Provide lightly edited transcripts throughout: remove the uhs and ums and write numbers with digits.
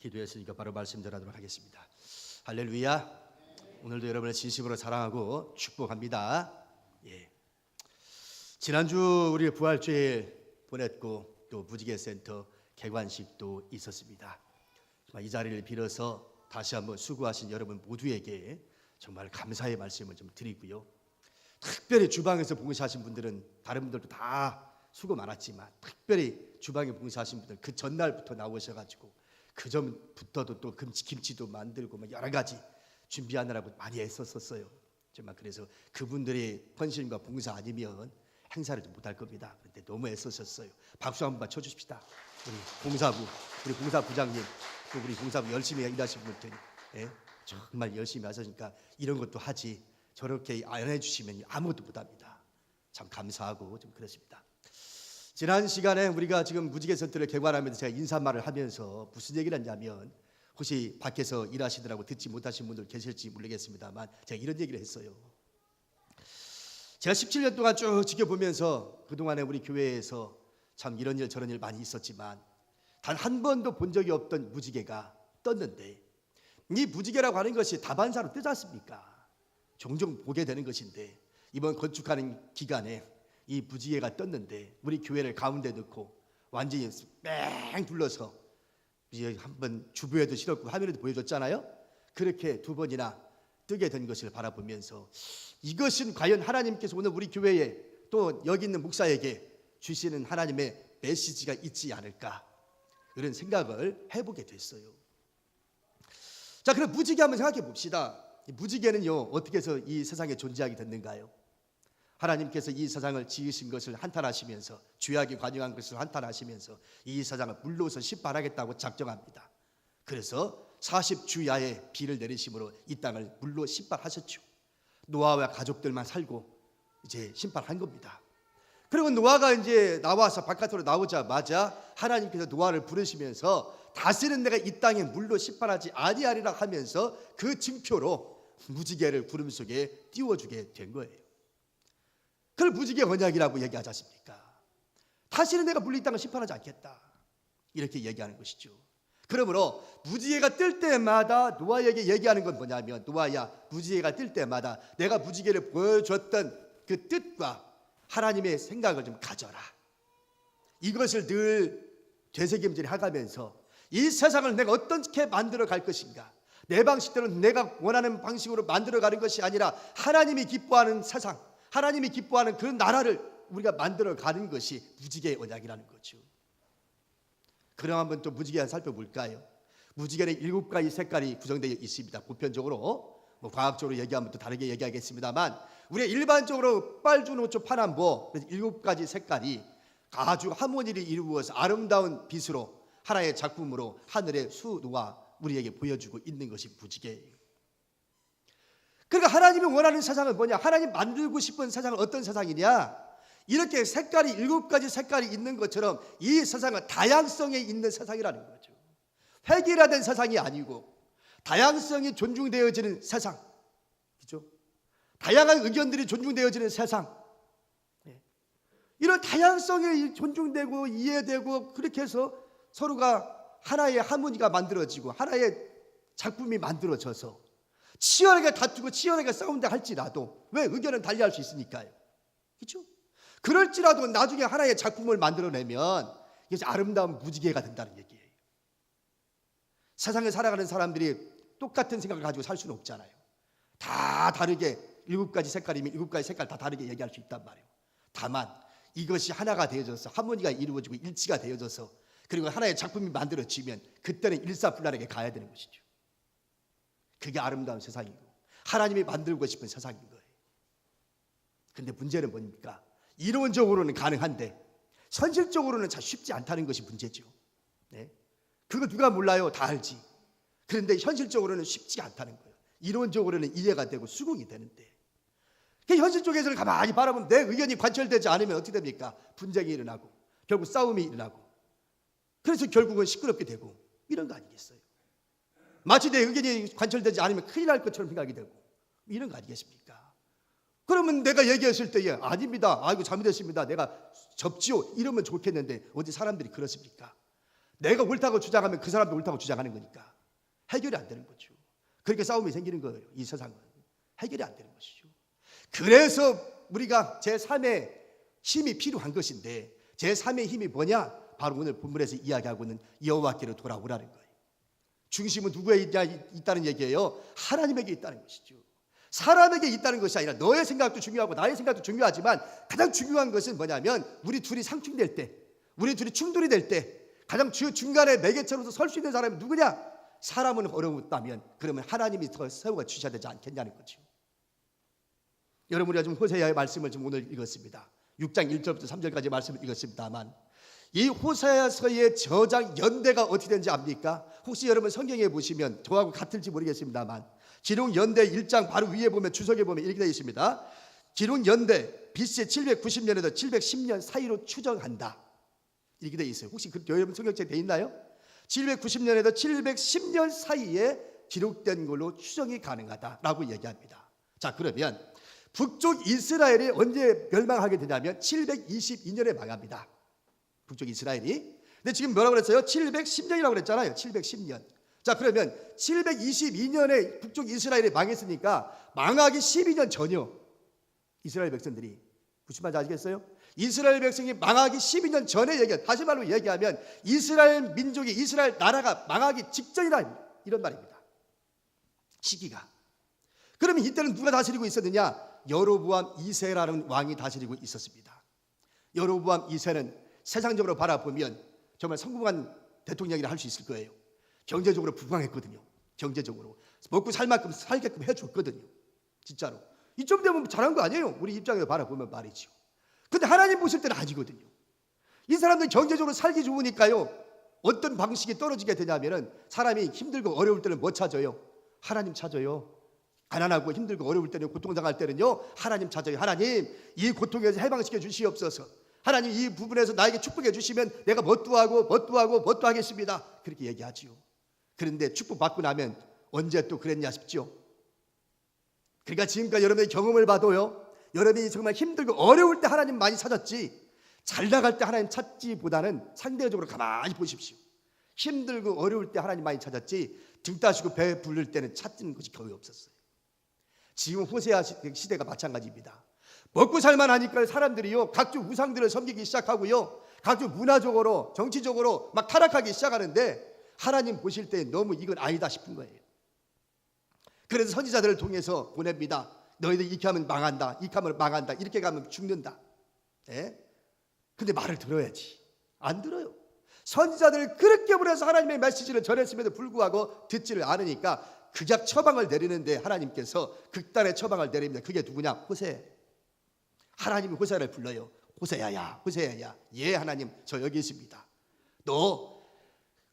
기도했으니까 바로 말씀 전하도록 하겠습니다. 할렐루야. 오늘도 여러분을 진심으로 사랑하고 축복합니다. 지난주 우리 부활주일 보냈고 또 무지개센터 개관식도 있었습니다. 이 자리를 빌어서 다시 한번 수고하신 여러분 모두에게 정말 감사의 말씀을 좀 드리고요. 특별히 주방에서 봉사하신 분들은 다른 분들도 다 수고 많았지만 특별히 주방에 봉사하신 분들 그 전날부터 나오셔가지고 그 전부터도 또 김치도 만들고 막 여러 가지 준비하느라고 많이 애썼었어요. 정말 그래서 그분들의 헌신과 봉사 아니면 행사를 못할 겁니다. 그런데 너무 애쓰셨어요. 박수 한번 쳐주십시다. 우리 봉사부장님, 또 우리 봉사부 열심히 일하시는 분들, 정말 열심히 하시니까 이런 것도 하지 저렇게 안 해주시면 아무것도 못합니다. 참 감사하고 좀 그렇습니다. 지난 시간에 우리가 지금 무지개센터를 개관하면서 제가 인사말을 하면서 무슨 얘기를 했냐면 혹시 밖에서 일하시느라고 듣지 못하신 분들 계실지 모르겠습니다만 제가 이런 얘기를 했어요. 제가 17년 동안 쭉 지켜보면서 그동안에 우리 교회에서 참 이런 일 저런 일 많이 있었지만 단 한 번도 본 적이 없던 무지개가 떴는데 이 무지개라고 하는 것이 다반사로 뜨지 않습니까? 종종 보게 되는 것인데 이번 건축하는 기간에 이 무지개가 떴는데 우리 교회를 가운데 넣고 완전히 뺑 둘러서 이제 한번 주부에도 실었고 화면에도 보여줬잖아요. 그렇게 두 번이나 뜨게 된 것을 바라보면서 이것은 과연 하나님께서 오늘 우리 교회에 또 여기 있는 목사에게 주시는 하나님의 메시지가 있지 않을까 이런 생각을 해보게 됐어요. 자, 그럼 무지개 한번 생각해 봅시다. 무지개는요 어떻게 해서 이 세상에 존재하게 됐는가요? 하나님께서 이 세상을 지으신 것을 한탄하시면서 죄악에 관영한 것을 한탄하시면서 이 세상을 물로서 심판하겠다고 작정합니다. 그래서 40주야에 비를 내리심으로 이 땅을 물로 심판하셨죠. 노아와 가족들만 살고 이제 심판한 겁니다. 그리고 노아가 이제 나와서 바깥으로 나오자마자 하나님께서 노아를 부르시면서 다시는 내가 이 땅에 물로 심판하지 아니하리라 하면서 그 증표로 무지개를 구름 속에 띄워주게 된 거예요. 그걸 무지개 언약이라고 얘기하지 않습니까? 다시는 내가 물로 이 땅을 심판하지 않겠다 이렇게 얘기하는 것이죠. 그러므로 무지개가 뜰 때마다 노아에게 얘기하는 건 뭐냐면 노아야 무지개가 뜰 때마다 내가 무지개를 보여줬던 그 뜻과 하나님의 생각을 좀 가져라. 이것을 늘 되새김질 해가면서 이 세상을 내가 어떻게 만들어 갈 것인가, 내 방식대로 내가 원하는 방식으로 만들어 가는 것이 아니라 하나님이 기뻐하는 세상, 하나님이 기뻐하는 그 나라를 우리가 만들어 가는 것이 무지개의 언약이라는 거죠. 그럼 한번 또 무지개 한번 살펴볼까요? 무지개는 7가지 색깔이 구성되어 있습니다. 보편적으로 과학적으로 얘기하면 또 다르게 얘기하겠습니다만 우리가 일반적으로 빨주노초 파남보 7가지 색깔이 아주 하모니를 이루어서 아름다운 빛으로 하나의 작품으로 하늘의 수노가 우리에게 보여주고 있는 것이 무지개예요. 그러니까 하나님이 원하는 세상은 뭐냐? 하나님 만들고 싶은 세상은 어떤 세상이냐? 이렇게 색깔이 7가지 색깔이 있는 것처럼 이 세상은 다양성에 있는 세상이라는 거죠. 획일화된 세상이 아니고 다양성이 존중되어지는 세상, 그렇죠? 다양한 의견들이 존중되어지는 세상, 이런 다양성이 존중되고 이해되고 그렇게 해서 서로가 하나의 하모니가 만들어지고 하나의 작품이 만들어져서 치열하게 다투고 치열하게 싸운다 할지라도 왜 의견은 달리할 수 있으니까요, 그렇죠? 그럴지라도 나중에 하나의 작품을 만들어내면 이것이 아름다운 무지개가 된다는 얘기예요. 세상에 살아가는 사람들이 똑같은 생각을 가지고 살 수는 없잖아요. 다 다르게 7가지 색깔이면 7가지 색깔 다 다르게 얘기할 수 있단 말이에요. 다만 이것이 하나가 되어져서 하모니가 이루어지고 일치가 되어져서 그리고 하나의 작품이 만들어지면 그때는 일사불란하게 가야 되는 것이죠. 그게 아름다운 세상이고 하나님이 만들고 싶은 세상인 거예요. 근데 문제는 뭡니까? 이론적으로는 가능한데 현실적으로는 참 쉽지 않다는 것이 문제죠. 그거 누가 몰라요? 다 알지. 그런데 현실적으로는 쉽지 않다는 거예요. 이론적으로는 이해가 되고 수긍이 되는데 현실 쪽에서는 가만히 바라보면 내 의견이 관철되지 않으면 어떻게 됩니까? 분쟁이 일어나고 결국 싸움이 일어나고 그래서 결국은 시끄럽게 되고 이런 거 아니겠어요? 마치 내 의견이 관철되지 않으면 큰일 날 것처럼 생각이 되고 이런 거 아니겠습니까? 그러면 내가 얘기했을 때에 아닙니다, 아이고 잘못했습니다, 내가 접지요 이러면 좋겠는데 어디 사람들이 그렇습니까? 내가 옳다고 주장하면 그 사람도 옳다고 주장하는 거니까 해결이 안 되는 거죠. 그렇게 싸움이 생기는 거예요. 이 세상은 해결이 안 되는 것이죠. 그래서 우리가 제3의 힘이 필요한 것인데, 제3의 힘이 뭐냐? 바로 오늘 본문에서 이야기하고 있는 여호와께로 돌아오라는 거예요. 중심은 누구에 있다는 얘기예요? 하나님에게 있다는 것이죠. 사람에게 있다는 것이 아니라 너의 생각도 중요하고 나의 생각도 중요하지만 가장 중요한 것은 뭐냐면 우리 둘이 상충될 때, 우리 둘이 충돌이 될 때 가장 중간에 매개체로서 설 수 있는 사람이 누구냐? 사람은 어려웠다면 그러면 하나님이 더 세워 주셔야 되지 않겠냐는 거죠. 여러분, 우리가 좀 호세아의 말씀을 좀 오늘 읽었습니다. 6장 1절부터 3절까지 말씀을 읽었습니다만, 이 호세아서의 저작 연대가 어떻게 되는지 압니까? 혹시 여러분 성경에 보시면 저하고 같을지 모르겠습니다만 기록 연대 1장 바로 위에 보면 주석에 보면 이렇게 되어 있습니다. 기록 연대 BC 790년에서 710년 사이로 추정한다, 이렇게 되어 있어요. 혹시 여러분 성경책에 되어 있나요? 790년에서 710년 사이에 기록된 걸로 추정이 가능하다라고 얘기합니다. 자, 그러면 북쪽 이스라엘이 언제 멸망하게 되냐면 722년에 망합니다. 북쪽 이스라엘이. 근데 지금 뭐라고 그랬어요? 710년이라고 그랬잖아요. 710년. 자, 그러면 722년에 북쪽 이스라엘이 망했으니까 망하기 12년 전이요. 이스라엘 백성들이 무슨 말인지 아시겠어요? 이스라엘 백성이 망하기 12년 전에 다시 말로 얘기하면 이스라엘 민족이, 이스라엘 나라가 망하기 직전이다, 이런 말입니다. 시기가. 그러면 이때는 누가 다스리고 있었느냐? 여로보암 2세라는 왕이 다스리고 있었습니다. 여로보암 2세는 세상적으로 바라보면 정말 성공한 대통령이라 할 수 있을 거예요. 경제적으로 부강했거든요. 경제적으로 먹고 살 만큼 살게끔 해줬거든요. 진짜로 이쯤 되면 잘한 거 아니에요? 우리 입장에서 바라보면 말이죠. 근데 하나님 보실 때는 아니거든요. 이 사람들 경제적으로 살기 좋으니까요, 어떤 방식이 떨어지게 되냐면은 사람이 힘들고 어려울 때는 뭐 찾아요? 하나님 찾아요. 가난하고 힘들고 어려울 때는, 고통당할 때는요, 하나님 찾아요. 하나님, 이 고통에서 해방시켜 주시옵소서. 하나님, 이 부분에서 나에게 축복해 주시면 내가 뭣도 하겠습니다. 그렇게 얘기하지요. 그런데 축복받고 나면 언제 또 그랬냐 싶죠. 그러니까 지금까지 여러분의 경험을 봐도요, 여러분이 정말 힘들고 어려울 때 하나님 많이 찾았지, 잘 나갈 때 하나님 찾지보다는 상대적으로 가만히 보십시오. 힘들고 어려울 때 하나님 많이 찾았지 등 따시고 배 부를 때는 찾는 것이 거의 없었어요. 지금 호세아 시대가 마찬가지입니다. 먹고 살만 하니까 사람들이요, 각종 우상들을 섬기기 시작하고요, 각종 문화적으로 정치적으로 막 타락하기 시작하는데 하나님 보실 때 너무 이건 아니다 싶은 거예요. 그래서 선지자들을 통해서 보냅니다. 너희들 이렇게 하면 망한다, 이렇게 하면 망한다, 이렇게 가면 죽는다. 예? 근데 말을 들어야지. 안 들어요. 선지자들을 그렇게 보내서 하나님의 메시지를 전했음에도 불구하고 듣지를 않으니까 극약 처방을 내리는데 하나님께서 극단의 처방을 내립니다. 그게 누구냐? 호세. 하나님이 호세를 불러요. 호세야야, 호세야야. 예, 하나님, 저 여기 있습니다. 너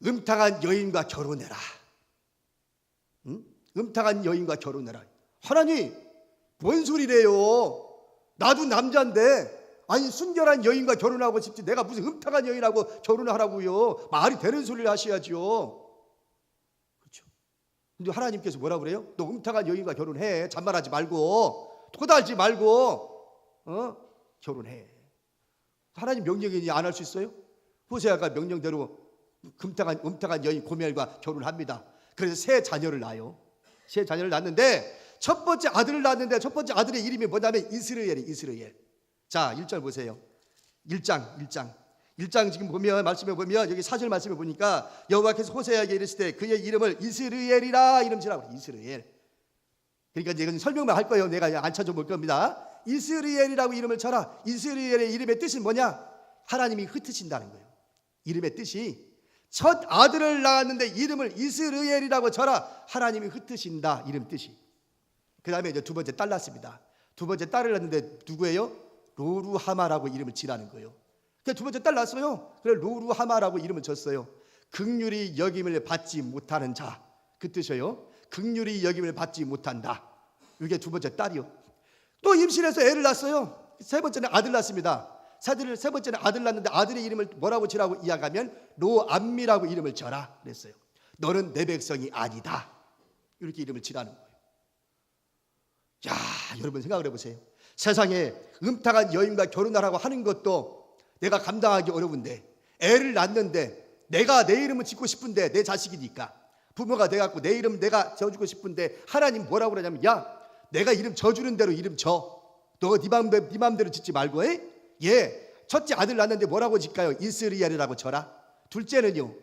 음탕한 여인과 결혼해라. 응? 음탕한 여인과 결혼해라. 하나님, 뭔 소리래요? 나도 남자인데 아니 순결한 여인과 결혼하고 싶지 내가 무슨 음탕한 여인하고 결혼을 하라고요? 말이 되는 소리를 하셔야죠. 그렇죠? 근데 하나님께서 뭐라 그래요? 너 음탕한 여인과 결혼해. 잔말하지 말고 토달지 말고 결혼해. 하나님 명령이니 안 할 수 있어요? 호세아가 명령대로 음탕한 여인 고멜과 결혼합니다. 그래서 세 자녀를 낳아요. 세 자녀를 낳는데 첫 번째 아들을 낳았는데 첫 번째 아들의 이름이 뭐냐면 이스라엘이. 이스라엘. 자, 1절 보세요. 1장 지금 보면 말씀에 보면 여기 4절 말씀에 보니까 여호와께서 호세아에게 이르시되 그의 이름을 이스라엘이라 이름 지라고 그래요. 이스라엘. 그러니까 이제 설명만 할 거예요. 내가 안 찾아볼 겁니다. 이스라엘이라고 이름을 쳐라. 이스라엘의 이름의 뜻은 뭐냐? 하나님이 흩으신다는 거예요. 이름의 뜻이 첫 아들을 낳았는데 이름을 이스라엘이라고 쳐라. 하나님이 흩으신다. 이름 뜻이. 그 다음에 이제 두 번째 딸 낳습니다. 두 번째 딸을 낳는데 누구예요? 로루하마라고 이름을 지라는 거예요. 그 두 번째 딸 낳았어요. 그래 로루하마라고 이름을 줬어요. 긍휼히 여김을 받지 못하는 자, 그 뜻이에요. 긍휼히 여김을 받지 못한다. 이게 두 번째 딸이요. 또 임신해서 애를 낳았어요. 세 번째는 아들 낳습니다. 세 번째는 아들 낳는데 아들의 이름을 뭐라고 지라고 이야기하면 로암미라고 이름을 져라 그랬어요. 너는 내 백성이 아니다. 이렇게 이름을 지라는 거예요. 야, 여러분 생각을 해보세요. 세상에 음탕한 여인과 결혼하라고 하는 것도 내가 감당하기 어려운데 애를 낳는데 내가 내 이름을 짓고 싶은데, 내 자식이니까 부모가 돼갖고 내 이름 내가 지어주고 싶은데 하나님 뭐라고 그러냐면, 야, 내가 이름 져주는 대로 이름 져. 너 네 맘대로 짓지 말고, 첫째 아들 낳는데 뭐라고 짓까요? 이스라엘이라고 져라. 둘째는요,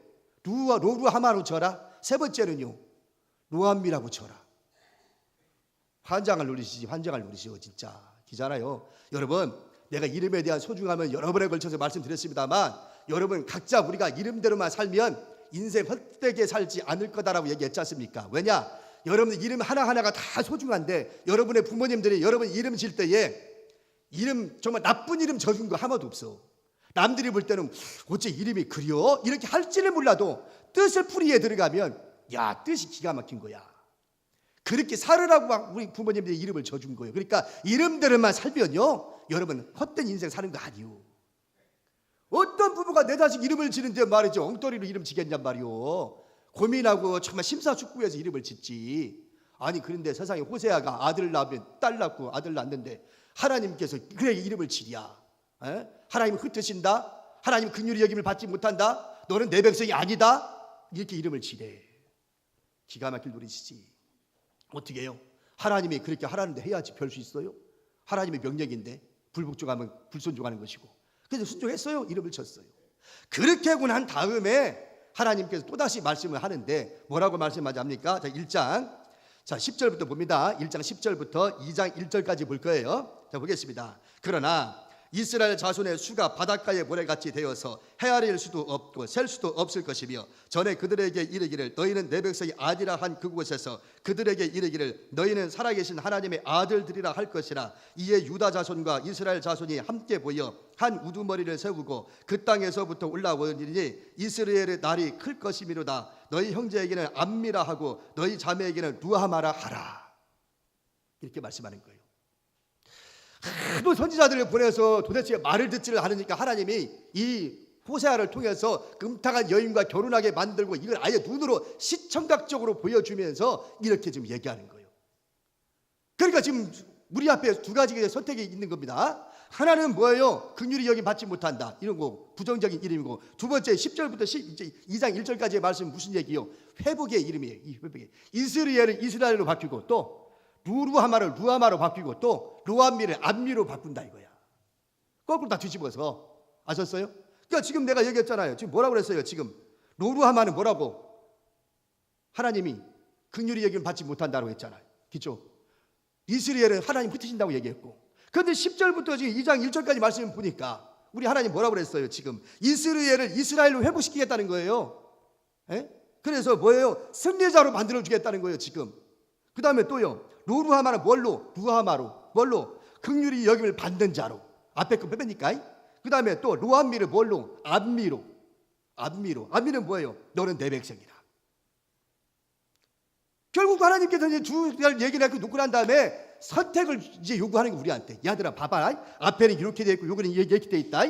로루하마로 져라. 세 번째는요, 로암미라고 져라. 환장을 누리시오. 진짜 기잖아요. 여러분, 내가 이름에 대한 소중함은 여러 번에 걸쳐서 말씀드렸습니다만, 여러분 각자 우리가 이름대로만 살면 인생 헛되게 살지 않을 거다라고 얘기했지 않습니까? 왜냐? 여러분 이름 하나하나가 다 소중한데, 여러분의 부모님들이 여러분 이름 질 때에 이름 정말 나쁜 이름 적은 거 하나도 없어. 남들이 볼 때는 어째 이름이 그려? 이렇게 할지를 몰라도 뜻을 풀이에 들어가면, 야, 뜻이 기가 막힌 거야. 그렇게 살으라고 막 우리 부모님들이 이름을 져준 거예요. 그러니까 이름대로만 살면요, 여러분 헛된 인생 사는 거 아니요. 어떤 부부가 내 자식 이름을 지는데 말이죠, 엉터리로 이름 지겠냔 말이요. 고민하고 정말 심사숙고해서 이름을 짓지. 아니 그런데 세상에 호세아가 아들 낳으면 딸 낳고 아들 낳는데 하나님께서 그래 이름을 지랴. 하나님 흩으신다. 하나님 긍휼히 여김을 받지 못한다. 너는 내 백성이 아니다. 이렇게 이름을 지래. 기가 막힐 노릇이지. 어떻게 해요? 하나님이 그렇게 하라는데 해야지 별 수 있어요? 하나님의 명령인데 불복종하면 불순종하는 것이고. 그래서 순종했어요. 이름을 쳤어요. 그렇게 하고 난 다음에 하나님께서 또다시 말씀을 하는데 뭐라고 말씀하지 합니까? 자, 1장 10절부터 봅니다. 1장 10절부터 2장 1절까지 볼 거예요. 자, 보겠습니다. 그러나 이스라엘 자손의 수가 바닷가의 모래같이 되어서 헤아릴 수도 없고 셀 수도 없을 것이며, 전에 그들에게 이르기를 너희는 내 백성이 아니라 한 그곳에서 그들에게 이르기를 너희는 살아계신 하나님의 아들들이라 할 것이라. 이에 유다 자손과 이스라엘 자손이 함께 모여 한 우두머리를 세우고 그 땅에서부터 올라오니 이스라엘의 날이 클 것이미로다. 너희 형제에게는 암미라 하고 너희 자매에게는 루하마라 하라. 이렇게 말씀하는 거예요. 또 선지자들을 보내서 도대체 말을 듣지를 않으니까 하나님이 이 호세아를 통해서 금탁한 여인과 결혼하게 만들고 이걸 아예 눈으로 시청각적으로 보여주면서 이렇게 지금 얘기하는 거예요. 그러니까 지금 우리 앞에 두 가지의 선택이 있는 겁니다. 하나는 뭐예요? 긍휼히 여김 받지 못한다. 이런 거 부정적인 이름이고, 두 번째 10절부터 2장 1절까지의 말씀은 무슨 얘기예요? 회복의 이름이에요. 이 회복의. 이스라엘을 이스라엘로 바뀌고, 또 루하마를 루하마로 바뀌고, 또 로암미를 암미로 바꾼다 이거야. 거꾸로 다 뒤집어서. 아셨어요? 그러니까 지금 내가 얘기했잖아요. 지금 뭐라고 그랬어요? 지금 로루하마는 뭐라고? 하나님이 긍휼히 여김 받지 못한다고 했잖아요. 그렇죠? 이스라엘은 하나님 흩으신다고 얘기했고, 그런데 10절부터 지금 2장 1절까지 말씀을 보니까 우리 하나님 뭐라고 그랬어요? 지금 이스라엘을 이스라엘로 회복시키겠다는 거예요. 그래서 뭐예요? 승리자로 만들어주겠다는 거예요 지금. 그 다음에 또요, 로루하마는 뭘로? 루하마로. 뭘로? 긍휼히 여김을 받는 자로. 앞에 거 빼니까. 그 다음에 또 로암미를 뭘로? 암미로. 암미는 뭐예요? 너는 내 백성이라. 결국 하나님께서 이제 두 얘기를 놓고 난 다음에 선택을 이제 요구하는 거 우리한테. 야들아 봐봐, 앞에는 이렇게 돼 있고 여기는 이렇게 돼 있다.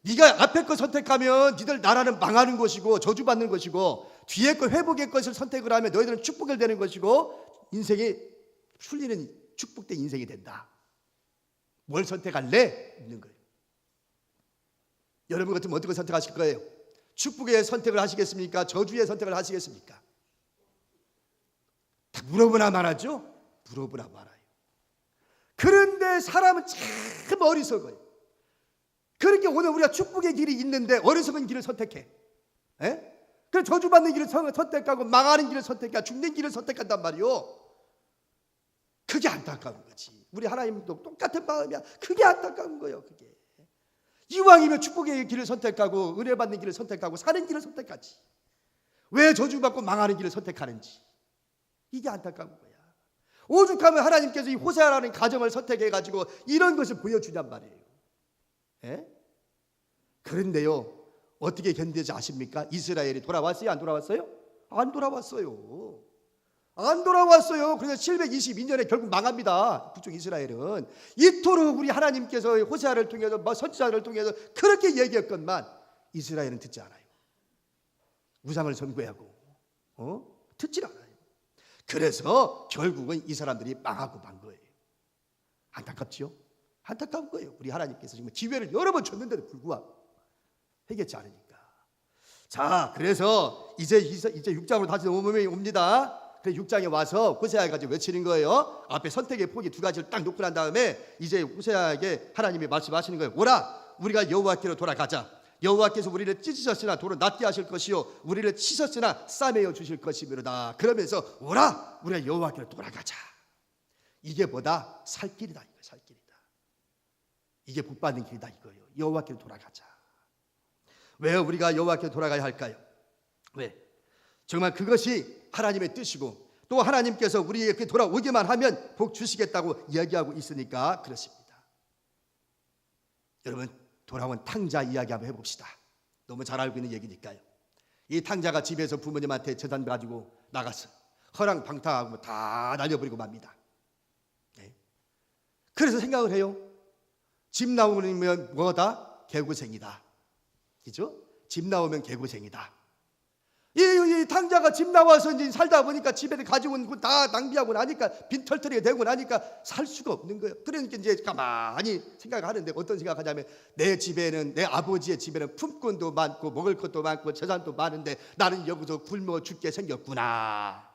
네가 앞에 거 선택하면 니들 나라는 망하는 것이고 저주받는 것이고, 뒤에 거 회복의 것을 선택을 하면 너희들은 축복을 되는 것이고, 인생이 풀리는 축복된 인생이 된다. 뭘 선택할래? 있는 거예요. 여러분 같으면 어떻게 선택하실 거예요? 축복의 선택을 하시겠습니까? 저주의 선택을 하시겠습니까? 다 물어보나 말하죠? 물어보나 말아요. 그런데 사람은 참 어리석어요. 그러니까 오늘 우리가 축복의 길이 있는데 어리석은 길을 선택해. 그 저주받는 길을 선택하고 망하는 길을 선택하고 죽는 길을 선택한단 말이요. 그게 안타까운 거지. 우리 하나님도 똑같은 마음이야. 그게 안타까운 거예요. 그게. 이왕이면 축복의 길을 선택하고 은혜 받는 길을 선택하고 사는 길을 선택하지. 왜 저주받고 망하는 길을 선택하는지. 이게 안타까운 거야. 오죽하면 하나님께서 이 호세아라는 가정을 선택해가지고 이런 것을 보여주냔 말이에요. 그런데요, 어떻게 견디지 아십니까? 이스라엘이 돌아왔어요? 안 돌아왔어요? 안 돌아왔어요. 안 돌아왔어요. 그래서 722년에 결국 망합니다. 북쪽 이스라엘은. 이토록 우리 하나님께서 호세아를 통해서 선지자를 통해서 그렇게 얘기했건만 이스라엘은 듣지 않아요. 우상을 선구하고 듣질 않아요. 그래서 결국은 이 사람들이 망하고 만 거예요. 안타깝지요? 안타까운 거예요. 우리 하나님께서 지금 기회를 여러 번 줬는데도 불구하고 해결치 않으니까. 자, 그래서 이제 6장으로 다시 옵니다. 그래서 6장에 와서 호세아가 외치는 거예요. 앞에 선택의 폭이 두 가지를 딱 놓고 난 다음에 이제 호세아에게 하나님이 말씀하시는 거예요. 오라, 우리가 여호와께로 돌아가자. 여호와께서 우리를 찢으셨으나 도로 낫게 하실 것이요 우리를 치셨으나 싸매어 주실 것이므로다. 그러면서 오라, 우리가 여호와께로 돌아가자. 이게 뭐다? 살 길이다. 이거 살 길이다. 이게 복 받는 길이다 이거예요. 여호와께로 돌아가자. 왜 우리가 여호와께로 돌아가야 할까요? 왜? 정말 그것이 하나님의 뜻이고 또 하나님께서 우리에게 돌아오기만 하면 복 주시겠다고 이야기하고 있으니까 그렇습니다. 여러분, 돌아온 탕자 이야기 한번 해봅시다. 너무 잘 알고 있는 얘기니까요. 이 탕자가 집에서 부모님한테 재산 가지고 나갔어. 허랑방탕하고 다 날려버리고 맙니다. 네. 그래서 생각을 해요. 집 나오면 뭐다? 개고생이다. 그죠? 집 나오면 개고생이다. 이 탕자가 집 나와서 이제 살다 보니까 집에 가지고 온 거 다 낭비하고 나니까 빈털터리가 되고 나니까 살 수가 없는 거예요. 그러니까 이제 가만히 생각하는데 어떤 생각하냐면 내 집에는 내 아버지의 집에는 품꾼도 많고 먹을 것도 많고 재산도 많은데 나는 여기서 굶어 죽게 생겼구나.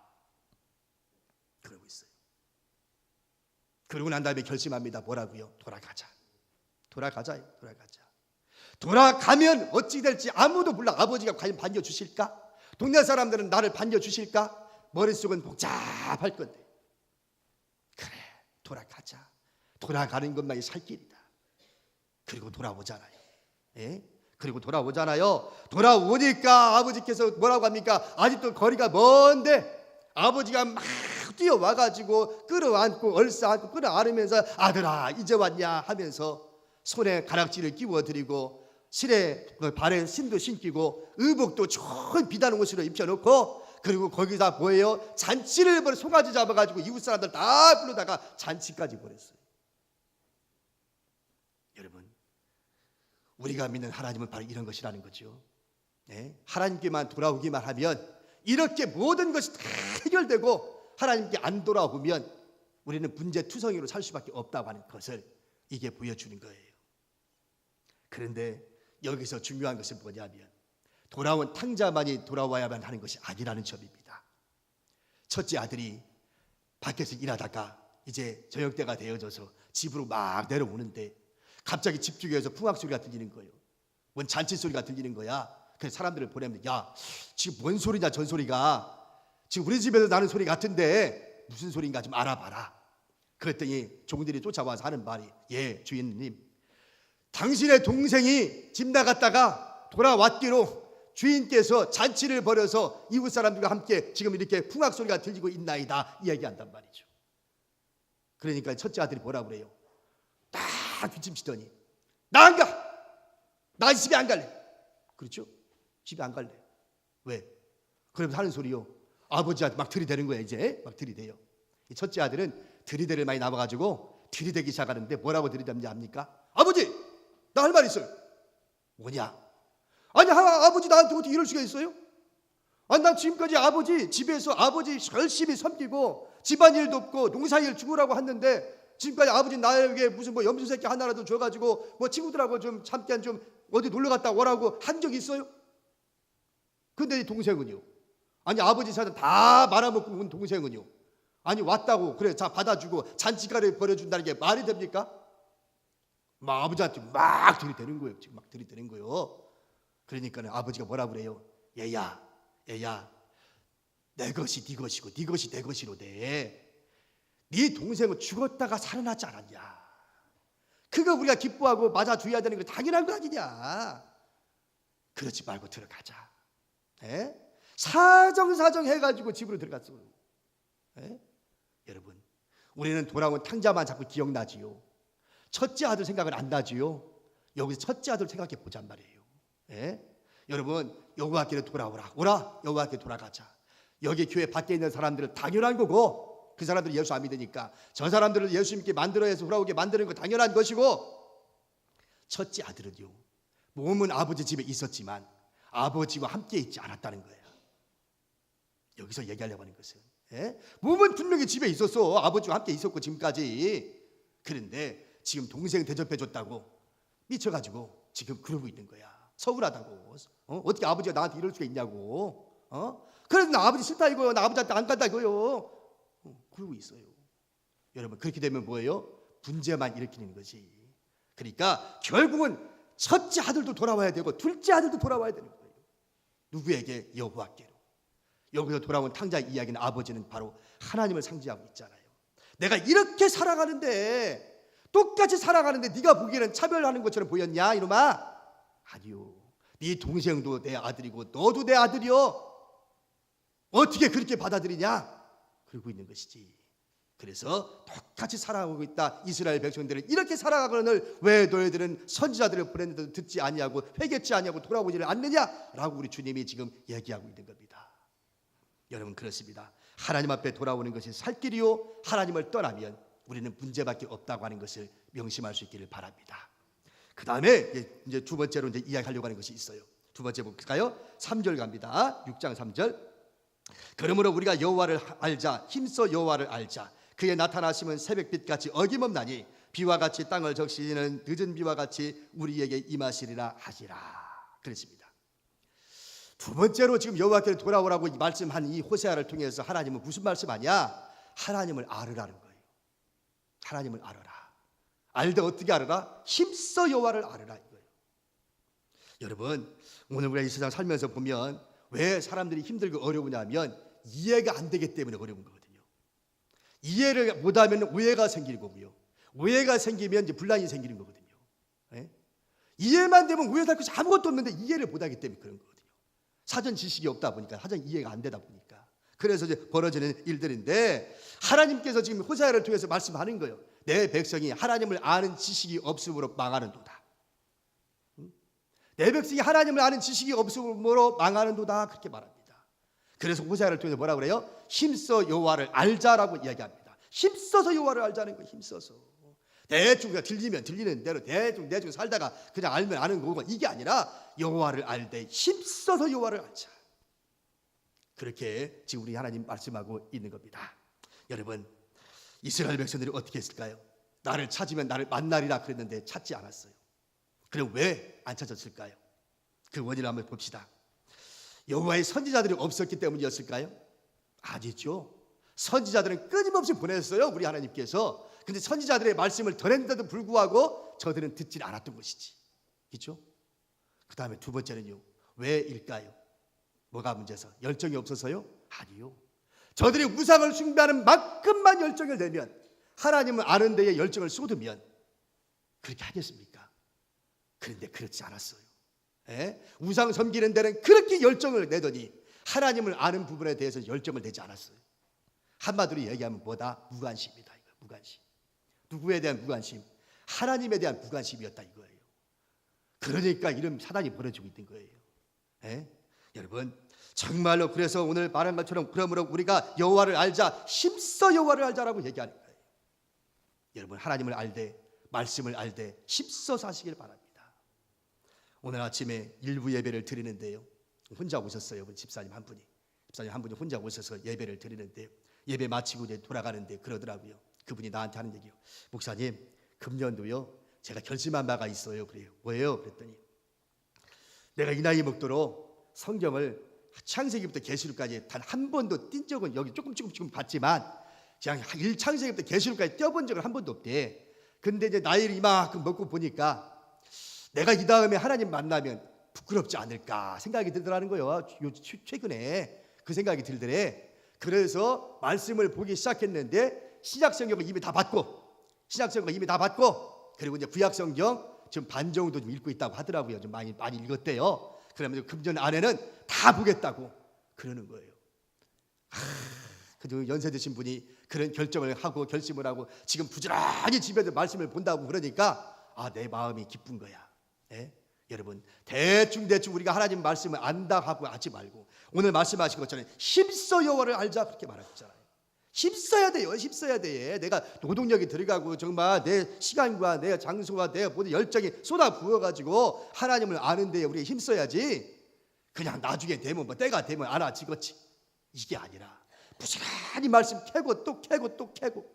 그러고 있어요. 그러고 난 다음에 결심합니다. 뭐라고요? 돌아가자. 돌아가자. 돌아가면 어찌 될지 아무도 몰라. 아버지가 과연 반겨주실까? 동네 사람들은 나를 반겨주실까? 머릿속은 복잡할 건데 그래, 돌아가자. 돌아가는 것만이 살 길이다. 그리고 돌아오잖아요. 예? 그리고 돌아오잖아요. 돌아오니까 아버지께서 뭐라고 합니까? 아직도 거리가 먼데 아버지가 막 뛰어와가지고 끌어안고 얼싸안고 끌어안으면서 아들아 이제 왔냐 하면서 손에 가락지를 끼워드리고 실에 발에 신도 신기고 의복도 좋은 비단 옷으로 입혀놓고 그리고 거기다 뭐예요? 잔치를 벌여 송아지 잡아가지고 이웃 사람들 다 불러다가 잔치까지 보냈어요. 여러분, 우리가 믿는 하나님은 바로 이런 것이라는 거죠. 네? 하나님께만 돌아오기만 하면 이렇게 모든 것이 다 해결되고 하나님께 안 돌아오면 우리는 문제투성이로 살 수밖에 없다고 하는 것을 이게 보여주는 거예요. 그런데 여기서 중요한 것은 뭐냐면 돌아온 탕자만이 돌아와야만 하는 것이 아니라는 점입니다. 첫째 아들이 밖에서 일하다가 이제 저녁 때가 되어져서 집으로 막 내려오는데 갑자기 집 쪽에서 풍악 소리가 들리는 거예요. 뭔 잔치 소리가 들리는 거야. 그래서 사람들을 보내면 야, 지금 뭔 소리냐 전 소리가. 지금 우리 집에서 나는 소리 같은데 무슨 소리인가 좀 알아봐라. 그랬더니 종들이 쫓아와서 하는 말이 예 주인님, 당신의 동생이 집 나갔다가 돌아왔기로 주인께서 잔치를 벌여서 이웃 사람들과 함께 지금 이렇게 풍악 소리가 들리고 있나이다 이야기한단 말이죠. 그러니까 첫째 아들이 뭐라고 그래요? 딱 뒷짐치더니 나 안 가! 나 집에 안 갈래. 그렇죠? 집에 안 갈래. 왜? 그러면서 하는 소리요. 아버지한테 막 들이대는 거예요. 이제 막 들이대요. 이 첫째 아들은 들이대를 많이 나와가지고 들이대기 시작하는데 뭐라고 들이대는지 압니까? 아버지! 나 할 말 있어요. 뭐냐? 아니 아버지 나한테 어떻게 이럴 수가 있어요? 아니 난 지금까지 아버지 집에서 아버지 열심히 섬기고 집안일 돕고 농사일 죽으라고 했는데 지금까지 아버지 나에게 무슨 뭐 염소 새끼 하나라도 줘가지고 뭐 친구들하고 좀 잠깐 좀 어디 놀러 갔다 오라고 한 적이 있어요? 근데 이 동생은요? 아니 아버지 사전 다 말아먹고 온 동생은요? 아니 왔다고 그래 자 받아주고 잔치가를 벌여준다는 게 말이 됩니까? 막 아버지한테 막 들이대는 거예요. 지금 막 들이대는 거예요. 그러니까 아버지가 뭐라고 그래요? 얘야 내 것이 네 것이고 네 것이 내 것이로 돼. 네 동생은 죽었다가 살아나지 않았냐. 그거 우리가 기뻐하고 맞아줘야 되는 거 당연한 거 아니냐. 그렇지 말고 들어가자. 에? 사정사정 해가지고 집으로 들어갔어. 에? 여러분, 우리는 돌아온 탕자만 자꾸 기억나지요. 첫째 아들 생각은 안 나지요. 여기서 첫째 아들 생각해 보잔 말이에요. 예? 여러분, 여호와께로 돌아오라. 오라, 여호와께 돌아가자. 여기 교회 밖에 있는 사람들은 당연한 거고 그 사람들이 예수 안 믿으니까 저 사람들을 예수 믿게 만들어서 돌아오게 만드는 거 당연한 것이고 첫째 아들은요. 몸은 아버지 집에 있었지만 아버지와 함께 있지 않았다는 거예요. 여기서 얘기하려고 하는 것은 예? 몸은 분명히 집에 있었어. 아버지와 함께 있었고 지금까지. 그런데 지금 동생 대접해줬다고 미쳐가지고 지금 그러고 있는 거야. 서운하다고. 어떻게 아버지가 나한테 이럴 수가 있냐고. 그래도 나 아버지 싫다 이거요. 나 아버지한테 안 간다 이거요. 그러고 있어요. 여러분, 그렇게 되면 뭐예요? 문제만 일으키는 거지. 그러니까 결국은 첫째 아들도 돌아와야 되고 둘째 아들도 돌아와야 되는 거예요. 누구에게? 여호와께로. 여기서 돌아온 탕자 이야기는 아버지는 바로 하나님을 상징하고 있잖아요. 내가 이렇게 살아가는데, 똑같이 살아가는데 네가 보기에는 차별하는 것처럼 보였냐 이놈아? 아니요. 네 동생도 내 아들이고 너도 내 아들이요. 어떻게 그렇게 받아들이냐? 그러고 있는 것이지. 그래서 똑같이 살아가고 있다. 이스라엘 백성들은 이렇게 살아가거늘 왜 너희들은 선지자들을 보냈는데도 듣지 아니하고 회개치 아니하고 돌아오지를 않느냐라고 우리 주님이 지금 얘기하고 있는 겁니다. 여러분, 그렇습니다. 하나님 앞에 돌아오는 것이 살 길이요, 하나님을 떠나면 우리는 문제밖에 없다고 하는 것을 명심할 수 있기를 바랍니다. 그 다음에 이제 두 번째로 이제 이야기하려고 하는 것이 있어요. 두 번째 볼까요? 3절 갑니다. 6장 3절. 그러므로 우리가 여호와를 알자, 힘써 여호와를 알자. 그의 나타나심은 새벽빛같이 어김없나니 비와 같이 땅을 적시는 늦은 비와 같이 우리에게 임하시리라 하시라. 그랬습니다. 두 번째로 지금 여호와께로 돌아오라고 말씀한 이 호세아를 통해서 하나님은 무슨 말씀하냐? 하나님을 알으라는 거예요. 하나님을 알아라. 알되 어떻게 알아라? 힘써 여호와를 알아라 이거예요. 여러분, 오늘 우리가 이 세상 살면서 보면 왜 사람들이 힘들고 어려우냐면 이해가 안 되기 때문에 어려운 거거든요. 이해를 못하면 오해가 생기는 거고요. 오해가 생기면 이제 분란이 생기는 거거든요. 예? 이해만 되면 오해할 것이 아무것도 없는데 이해를 못하기 때문에 그런 거거든요. 사전 지식이 없다 보니까, 사전 이해가 안 되다 보니까. 그래서 이제 벌어지는 일들인데, 하나님께서 지금 호세아를 통해서 말씀하는 거예요. 내 백성이 하나님을 아는 지식이 없음으로 망하는도다. 내 백성이 하나님을 아는 지식이 없음으로 망하는도다, 그렇게 말합니다. 그래서 호세아를 통해서 뭐라 그래요? 힘써 여호와를 알자라고 이야기합니다. 힘써서 여호와를 알자는 거예요. 힘써서. 대충 들리면 들리는 대로 대충 살다가 그냥 알면 아는 거고, 이게 아니라 여호와를 알되 힘써서 여호와를 알자. 그렇게 지금 우리 하나님 말씀하고 있는 겁니다. 여러분, 이스라엘 백성들이 어떻게 했을까요? 나를 찾으면 나를 만나리라 그랬는데 찾지 않았어요. 그럼 왜 안 찾았을까요? 그 원인을 한번 봅시다. 여호와의 선지자들이 없었기 때문이었을까요? 아니죠. 선지자들은 끊임없이 보냈어요, 우리 하나님께서. 근데 선지자들의 말씀을 전했는데도 불구하고 저들은 듣지 않았던 것이지. 그렇죠? 그 다음에 두 번째는요, 왜일까요? 뭐가 문제서? 열정이 없어서요? 아니요. 저들이 우상을 숭배하는 만큼만 열정을 내면, 하나님을 아는 데에 열정을 쏟으면 그렇게 하겠습니까? 그런데 그렇지 않았어요. 우상 섬기는 데는 그렇게 열정을 내더니 하나님을 아는 부분에 대해서 열정을 내지 않았어요. 한마디로 얘기하면 뭐다? 무관심이다. 이거 무관심. 누구에 대한 무관심? 하나님에 대한 무관심이었다 이거예요. 그러니까 이런 사단이 벌어지고 있는 거예요. 여러분, 정말로 그래서 오늘 말한 것처럼 그러므로 우리가 여호와를 알자, 힘써 여호와를 알자라고 얘기하는 거예요. 여러분, 하나님을 알되 말씀을 알되 힘써 사시길 바랍니다. 오늘 아침에 일부 예배를 드리는데요, 혼자 오셨어요. 집사님 한 분이 혼자 오셔서 예배를 드리는데, 예배 마치고 이제 돌아가는데 그러더라고요. 그분이 나한테 하는 얘기요. 목사님, 금년도요 제가 결심한 바가 있어요. 그래요. 뭐예요? 그랬더니 내가 이 나이 먹도록 성경을 창세기부터 계시록까지 단 한 번도 띈 적은, 여기 조금 봤지만 그냥 1창세기부터 계시록까지 떼어본 적은 한 번도 없대. 근데 이제 나이를 이만큼 먹고 보니까 내가 이 다음에 하나님 만나면 부끄럽지 않을까 생각이 들더라는 거예요. 최근에 그 생각이 들더래. 그래서 말씀을 보기 시작했는데 신약성경을 이미 다 받고 그리고 이제 구약성경 지금 반 정도 좀 읽고 있다고 하더라고요. 좀 많이 읽었대요. 그러면 금년 안에는 다 보겠다고 그러는 거예요. 그 연세 드신 분이 그런 결정을 하고 결심을 하고 지금 부지런히 집에서 말씀을 본다고 그러니까 내 마음이 기쁜 거야. 여러분, 대충 우리가 하나님 말씀을 안다 하고 하지 말고 오늘 말씀하신 것처럼 힘써 여호와를 알자 그렇게 말하셨잖아요. 힘써야 돼요. 힘써야 돼. 내가 노동력이 들어가고 정말 내 시간과 내 장소와 내 모든 열정이 쏟아 부어가지고 하나님을 아는 데에 우리가 힘써야지. 그냥 나중에 되면 뭐 때가 되면 알아지겠지. 이게 아니라 부지런히 말씀 캐고 또 캐고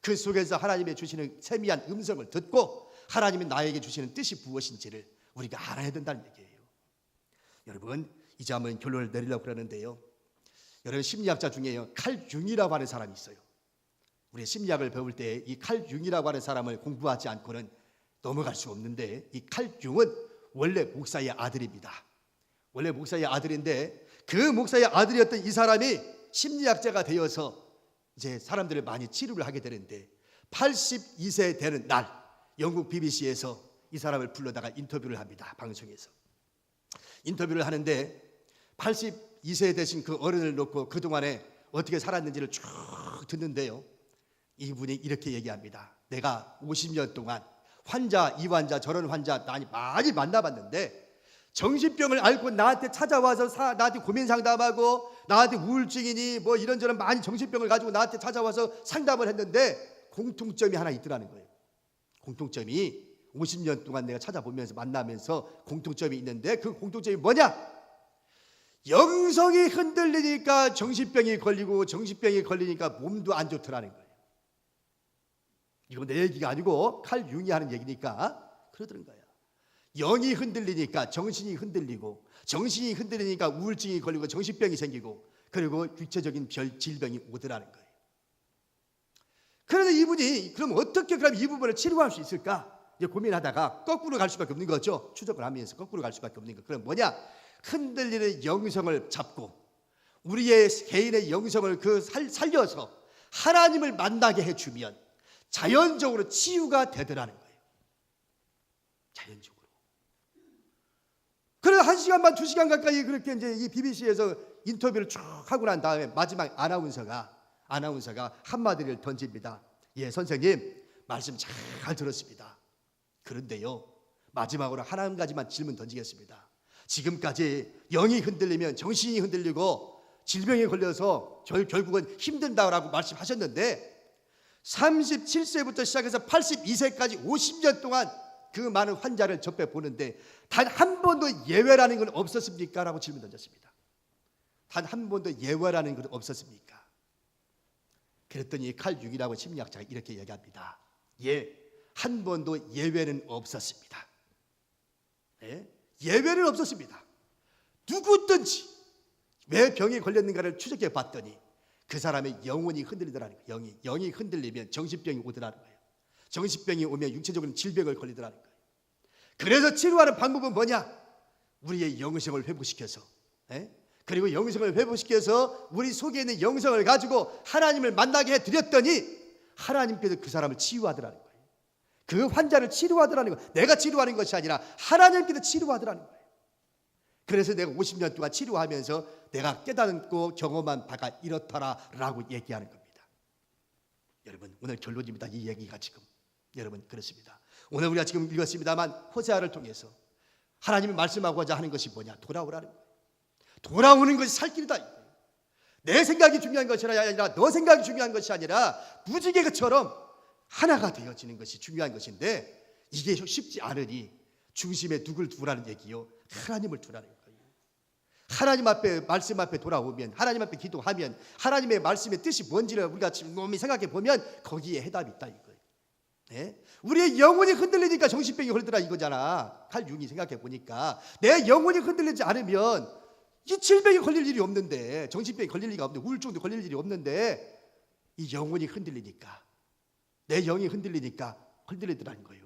그 속에서 하나님의 주시는 세미한 음성을 듣고 하나님이 나에게 주시는 뜻이 무엇인지를 우리가 알아야 된다는 얘기예요. 여러분, 이제 한번 결론을 내리려고 그러는데요. 여러분, 심리학자 중에요, 칼 융이라고 하는 사람이 있어요. 우리 심리학을 배울 때 이 칼 융이라고 하는 사람을 공부하지 않고는 넘어갈 수 없는데, 이 칼 융은 원래 목사의 아들입니다. 원래 목사의 아들인데, 그 목사의 아들이었던 이 사람이 심리학자가 되어서 이제 사람들을 많이 치료를 하게 되는데, 82세 되는 날 영국 BBC에서 이 사람을 불러다가 인터뷰를 합니다. 방송에서 인터뷰를 하는데, 82세 되신 그 어른을 놓고 그동안에 어떻게 살았는지를 쭉 듣는데요, 이분이 이렇게 얘기합니다. 내가 50년 동안 환자, 이 환자, 저런 환자 많이 만나봤는데, 정신병을 앓고 나한테 찾아와서 나한테 고민 상담하고, 나한테 우울증이니 뭐 이런저런 많이 정신병을 가지고 나한테 찾아와서 상담을 했는데, 공통점이 하나 있더라는 거예요. 공통점이 50년 동안 내가 찾아보면서 만나면서 공통점이 있는데, 그 공통점이 뭐냐? 영성이 흔들리니까 정신병이 걸리고, 정신병이 걸리니까 몸도 안 좋더라는 거예요. 이거 내 얘기가 아니고 칼 융이 하는 얘기니까 그러더는 거예요. 영이 흔들리니까 정신이 흔들리고, 정신이 흔들리니까 우울증이 걸리고 정신병이 생기고, 그리고 육체적인 질병이 오더라는 거예요. 그런데 이분이 그럼 어떻게 그럼 이 부분을 치료할 수 있을까? 이제 고민하다가 거꾸로 갈 수밖에 없는 거죠. 추적을 하면서 거꾸로 갈 수밖에 없는 거. 그럼 뭐냐? 흔들리는 영성을 잡고 우리의 개인의 영성을 살려서 하나님을 만나게 해주면 자연적으로 치유가 되더라는 거예요. 자연적으로. 그래서 1시간 반, 2시간 가까이 그렇게 이제 이 BBC에서 인터뷰를 쭉 하고 난 다음에 마지막 아나운서가 한마디를 던집니다. 예, 선생님, 말씀 잘 들었습니다. 그런데요, 마지막으로 한 가지만 질문 던지겠습니다. 지금까지 영이 흔들리면 정신이 흔들리고 질병에 걸려서 결국은 힘든다라고 말씀하셨는데, 37세부터 시작해서 82세까지 50년 동안 그 많은 환자를 접해 보는데 단 한 번도 예외라는 건 없었습니까? 라고 질문 던졌습니다. 단 한 번도 예외라는 건 없었습니까? 그랬더니 칼 융이라고 심리학자가 이렇게 얘기합니다. 예, 한 번도 예외는 없었습니다. 예? 예외는 없었습니다. 누구든지 왜 병에 걸렸는가를 추적해 봤더니 그 사람의 영혼이 흔들리더라는 거예요. 영이 흔들리면 정신병이 오더라는 거예요. 정신병이 오면 육체적으로 질병을 걸리더라는 거예요. 그래서 치료하는 방법은 뭐냐? 우리의 영성을 회복시켜서, 그리고 영성을 회복시켜서 우리 속에 있는 영성을 가지고 하나님을 만나게 해드렸더니 하나님께서 그 사람을 치유하더라는 거예요. 그 환자를 치료하더라는 거예요. 내가 치료하는 것이 아니라 하나님께서 치료하더라는 거예요. 그래서 내가 50년 동안 치료하면서 내가 깨닫고 경험한 바가 이렇더라라고 얘기하는 겁니다. 여러분, 오늘 결론입니다. 이 얘기가 지금 여러분 그렇습니다. 오늘 우리가 지금 읽었습니다만 호세아를 통해서 하나님이 말씀하고자 하는 것이 뭐냐? 돌아오라는 거예요. 돌아오는 것이 살 길이다. 내 생각이 중요한 것이 아니라 너 생각이 중요한 것이 아니라 무지개처럼 하나가 되어지는 것이 중요한 것인데, 이게 쉽지 않으니 중심에 누굴 두라는 얘기요? 하나님을 두라는 거예요. 하나님 앞에, 말씀 앞에 돌아오면, 하나님 앞에 기도하면 하나님의 말씀의 뜻이 뭔지를 우리가 곰곰이 생각해 보면 거기에 해답이 있다 이거예요. 네? 우리의 영혼이 흔들리니까 정신병이 걸리더라 이거잖아. 칼 융이 생각해 보니까 내 영혼이 흔들리지 않으면 이 질병이 걸릴 일이 없는데, 정신병이 걸릴 리가 없는데, 우울증도 걸릴 일이 없는데, 이 영혼이 흔들리니까, 내 영이 흔들리니까 흔들리더라는 거예요.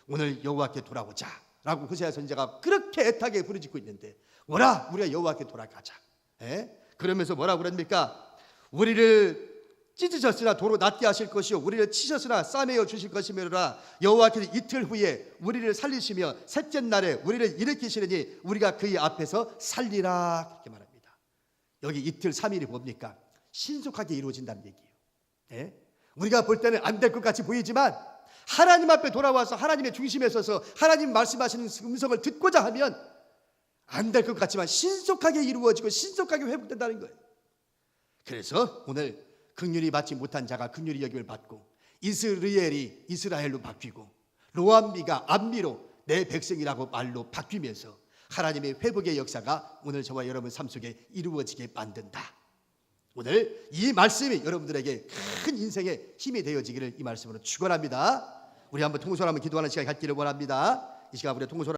오늘 여호와께 돌아오자 라고 호세아 선지자가 그렇게 애타게 부르짖고 있는데, 오라 우리가 여호와께 돌아가자. 그러면서 뭐라고 그럽니까? 우리를 찢으셨으나 도로 낫게 하실 것이요, 우리를 치셨으나 싸매어 주실 것이며라. 여호와께서 이틀 후에 우리를 살리시며 셋째 날에 우리를 일으키시려니 우리가 그의 앞에서 살리라. 그렇게 말합니다. 여기 이틀 3일이 뭡니까? 신속하게 이루어진다는 얘기예요. 우리가 볼 때는 안 될 것 같이 보이지만 하나님 앞에 돌아와서 하나님의 중심에 서서 하나님 말씀하시는 음성을 듣고자 하면 안 될 것 같지만 신속하게 이루어지고 신속하게 회복된다는 거예요. 그래서 오늘 긍휼히 받지 못한 자가 긍휼히 여김을 받고, 이스라엘이 이스라엘로 바뀌고, 로암미가 암미로 내 백성이라고 말로 바뀌면서 하나님의 회복의 역사가 오늘 저와 여러분 삶 속에 이루어지게 만든다. 오늘 이 말씀이 여러분들에게 큰 인생의 힘이 되어지기를 이 말씀으로 축원합니다. 우리 한번 통솔 한번 기도하는 시간 갖기를 원합니다. 이 시간 우리 통솔